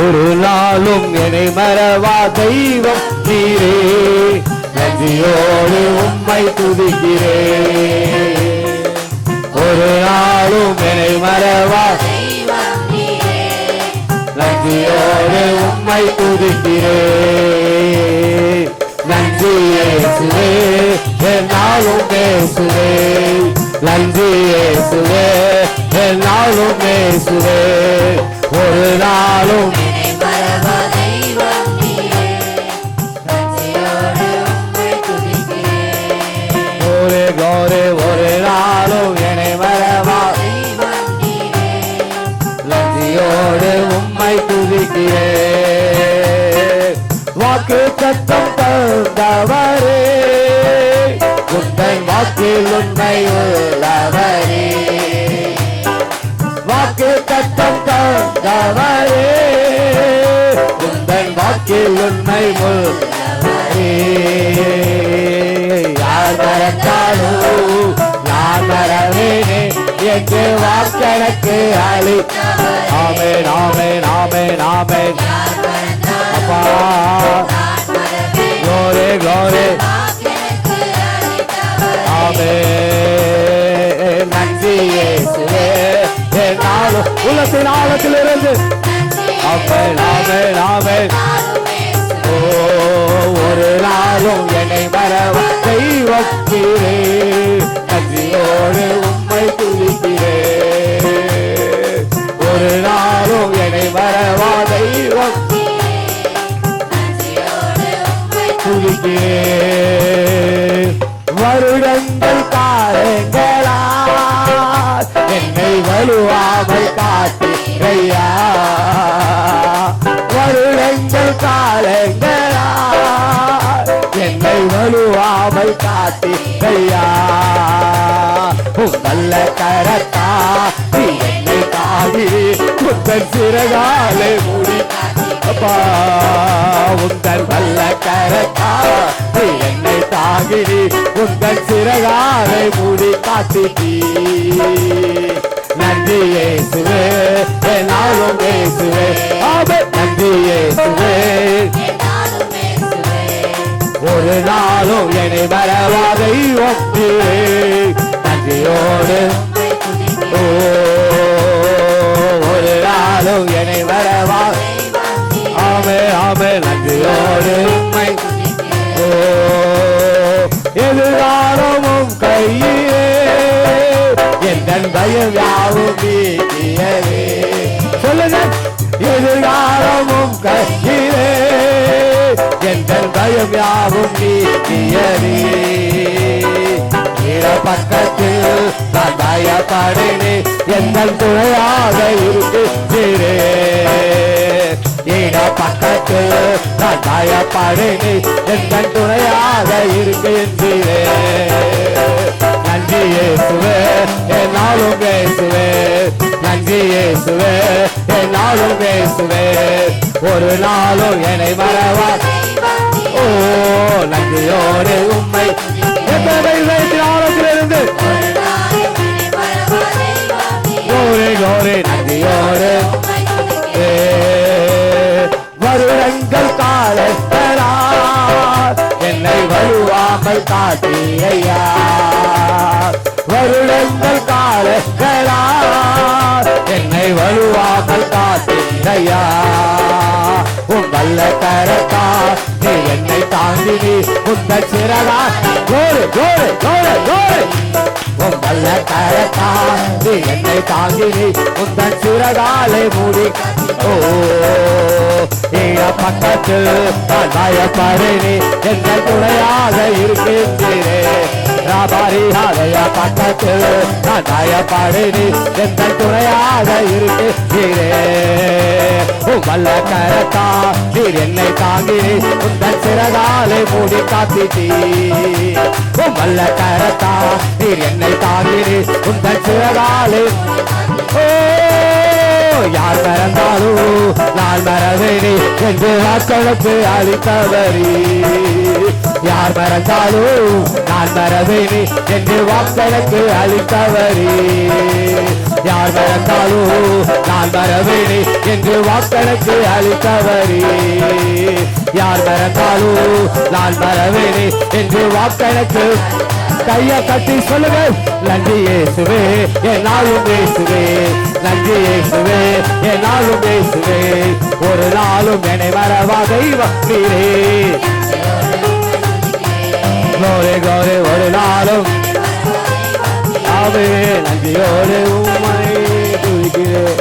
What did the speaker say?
ஒரு நாளும் என்னை மறவா தெய்வம் நீரே. நன்றியோடு உம்மை துதிக்கிறேன். ஒரு நாளும் என்னை மறவா நன்றியோடு உம்மை துதிக்கிறேன். நன்றி இயேசுவே என்னாலும் பேசுவே. நன்றி இயேசுவே என்னாலும் பேசுவே. ஒரு நாளும் ஒரு கோரே ஒரு நாளும் என்னை மறவா நன்றியோடு உம்மை துதிக்கிறேன். வாக்கு தத்தம் தந்தவரே உந்தன் வாக்கில் உண்மை உள்ளவரே. வாக்கு தத்தம் தந்தவரே உந்தன் வாக்கில் உண்மை உள்ளவரே. யார் மறந்தாலும் நான் மறவேனே என்று வாக்கெனக்கு அளி. ஆமென் ஆமென் ஆமென் ஆமென். அப்பா glory glory ஆமென். நன்றி இயேசுவே என்னாலும் உள்ளத்தின் ஆழத்திலிருந்து ஆமென் ஆமென் ஆமென். ஓ ஒரு நாளும் என்னை மறவ தெய்வம் நீரே. நன்றியோடு உம்மை துதிக்கிறேன். ஒரு நாளும் என்னை மறவா தெய்வம் துதிக்கிறேன். வருடங்கள் காலங்களா என்னை வலுவாமல் காத்தீரையா. வருடங்கள் காலங்களா என்னை வலுவாமல் காத்தீரையா. நல்ல கரத்தா நீ என்னை தாங்கி உந்தன் சிறகாலை மூடி. அப்பா உந்தன் நல்ல கரத்தா நீ என்னை தாங்கி உந்தன் சிறகாலை மூடி காத்திட்டீ. நன்றி இயேசுவே என்னாலும் பேசுவே. ஆமென். நன்றி இயேசுவே ஒரு நாளும் என்னை மறவா தெய்வம் நீரே. நன்றியோடு ஓ ஒரு நாளும் என்னை மறவா. ஆமே ஆமே. நன்றியோடு உம்மை ஓ எதிர்காலமும் கையிலே என் பயம் யாவும் நீக்கியவே. சொல்லுங்க. எதிர்காலமும் கையிலே என் பயம் யாவும் நீக்கியவே. பக்கத்தில் நான் பயப்படினேன் எங்கள் துணையாக இருக்கிறே. பக்கத்தில் நான் பயப்படினேன் எங்கள் துணையாக இருக்கின்றே. நன்றி இயேசுவே என்னாலும் பேசுவே. நன்றி இயேசுவே என்னாலும் பேசுவே. ஒரு நாளும் என்னை மறவா. ஓ நன்றியோடு உம்மை ஆழத்திலிருந்து கோரே கோரே நன்றியோடு. வருடங்கள் காலங்களா என்னை வலுவாமல் காத்தீரையா. வருடங்கள் காலங்களா என்னை வலுவாமல் காத்தீரையா. உன் வல்ல கரத்தா நீ என்னை தாங்கி நீ உந்தன் சிறகா. கோரே கோரே கோரே கோரே. உன் வல்ல கரத்தா நீ என்னை தாங்கி நீ உந்தன் சிறகாலை மூடி. ஓ பக்கத்தில் நான் பயப்படினே எங்கள் துணையாக இருக்கின்றே. ராபாரியாதைய பக்கத்தில் நான் பயப்படினே எங்கள் துணையாக இருக்கின்றே. வல்ல கரத்தா நீர் என்னை தாங்கி உந்தன் சிறகாலை மூடி காத்திட்டீ. வல்ல கரத்தா நீர் என்னை தாங்கி உந்தன் சிறகாலை. ஓ யார் மறந்தாலும் நான் மறவேனே என்று வாக்களுக்கு அளித்தவரே. யார் மறந்தாலும் நான் மறவேனே என்று வாக்களுக்கு அளித்தவரே. யார் மறந்தாலும் நான் வரவேனே என்று வாக்கெனக்கு அளித்தவரே. யார் மறந்தாலும் நான் வரவேனே என்று வாக்கெனக்கு. கையை கட்டி சொல்லுங்க, நன்றி இயேசுவே என்னாலும் இயேசுவே, நன்றி இயேசுவே என்னாலும் இயேசுவே, ஒரு நாளும் என்னை மறவா தெய்வம் நீரே. glory glory ஒரு நாளும் ஆவே நன்றியோடு உம்மை துதிக்கிறேன்.